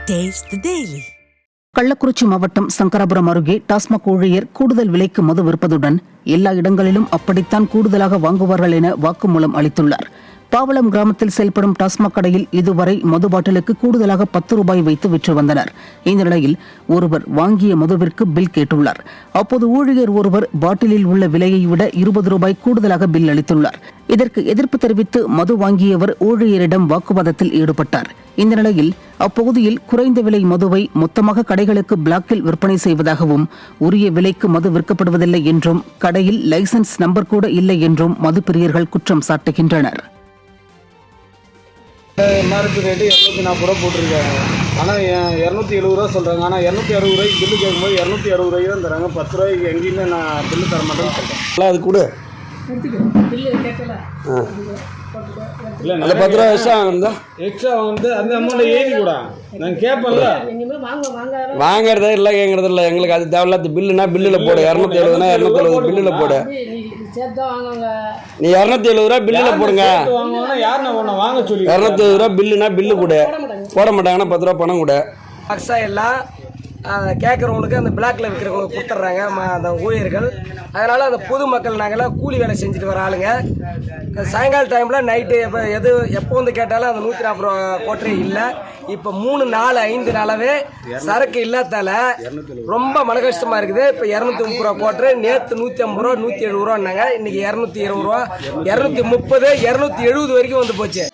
Taste the Daily. Kallakurichi மாவட்டம் சங்கராபுரம் அருகே டாஸ்மாக் ஊழியர் கூடுதல் விலைக்கு மது விற்பதுடன் எல்லா இடங்களிலும் அப்படித்தான் கூடுதலாக வாங்குவார்கள் என வாக்குமூலம் அளித்துள்ளார். பாவளம் கிராமத்தில் செயல்படும் டாஸ்மாக் கடையில் இதுவரை மது பாட்டிலுக்கு கூடுதலாக 10 ரூபாய் வைத்து விற்று வந்தனர். இந்த நிலையில் ஒருவர் வாங்கிய மதுவிற்கு பில் கேட்டுள்ளார். அப்போது ஊழியர் ஒருவர் பாட்டிலில் உள்ள விலையை விட 20 ரூபாய் கூடுதலாக பில் அளித்துள்ளார். இதற்கு எதிர்ப்பு தெரிவித்து மது வாங்கியவர் ஊழியரிடம் வாக்குவாதத்தில் ஈடுபட்டார். இந்த நிலையில் அப்பகுதியில் குறைந்த விலை மதுவை மொத்தமாக கடைகளுக்கு பிளாக்கில் விற்பனை செய்வதாகவும் உரிய விலைக்கு மது விற்கப்படுவதில்லை என்றும் கடையில் லைசன்ஸ் நம்பர் கூட இல்லை என்றும் மது பிரியர்கள் குற்றம் சாட்டுகின்றனர். எம்ஆர்பி ரேட்டு 240 ரூபா போட்டிருக்காங்க. ஆனால் 270 ரூபா சொல்கிறாங்க. ஆனால் 260 ரூபாய்க்கு பில்லு கேட்கும்போது 260 ரூபாய்க்கு தான் தராங்க. 10 ரூபாய்க்கு எங்கேயுமே நான் பில்லு தர மாட்டேன்னு சொல்கிறேன். அது கூட இல்லை அந்த 10 ரூபா எக்ஸ்ட்ரா வந்து அந்த அமௌண்ட்டை எழுதி கூட நாங்கள் கேட்போம்ல. வாங்கிறதே இல்லை கேட்குறது இல்லை. எங்களுக்கு அது தேவையில்லாத பில்லுனா பில்லில் போடு. 270னா 270 பில்லில் போடு. நீ 270 ரூபா பில்லில் போடுங்க. 270 ரூபா பில்லுனா பில்லு கூட போட மாட்டாங்கன்னா 10 ரூபா பணம் கூட. பக்ஸா எல்லாம் கேட்குறவங்களுக்கு அந்த பிளாக்ல விற்கிறவங்களுக்கு கொடுத்துட்றாங்க அந்த ஊழியர்கள். அதனால் அந்த பொதுமக்கள் நாங்கள்லாம் கூலி வேலை செஞ்சுட்டு வர ஆளுங்க. சாயங்கால டைமில் நைட்டு எப்போ வந்து கேட்டாலும் அந்த 140 ரூபா கோட்டரே இல்லை. இப்போ 3, 4, 5 நாளாவே சரக்கு இல்லாதால ரொம்ப மன கஷ்டமாக இருக்குது. இப்போ 230 ரூபா கோட்டரு, நேற்று 150 ரூபா 170 ரூபான்னாங்க. இன்னைக்கு 220 ரூபா 230 270 வரைக்கும் வந்து போச்சு.